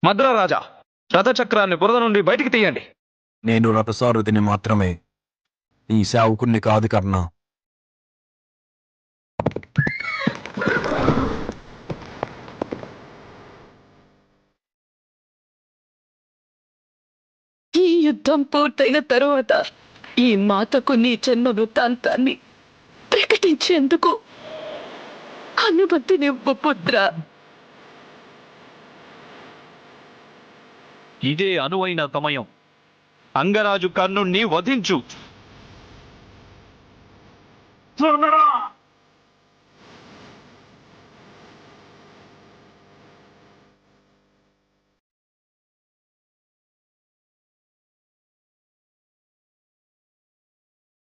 మద్రరాజా, రథచక్రాన్ని బురద నుండి బయటికి తీయండి. నేను రథసారథిని మాత్రమే, ఈ సేవకుణ్ణి కాదు కర్ణ. ఈ యుద్ధం పూర్తయిన తరువాత ఈ మాతకు నీ జన్మ వృత్తాంతాన్ని ప్రకటించేందుకు అనుమతినివ్వు పుత్ర. ఇదే అనువైన సమయం. అంగరాజు కర్ణుణ్ణి వధించు.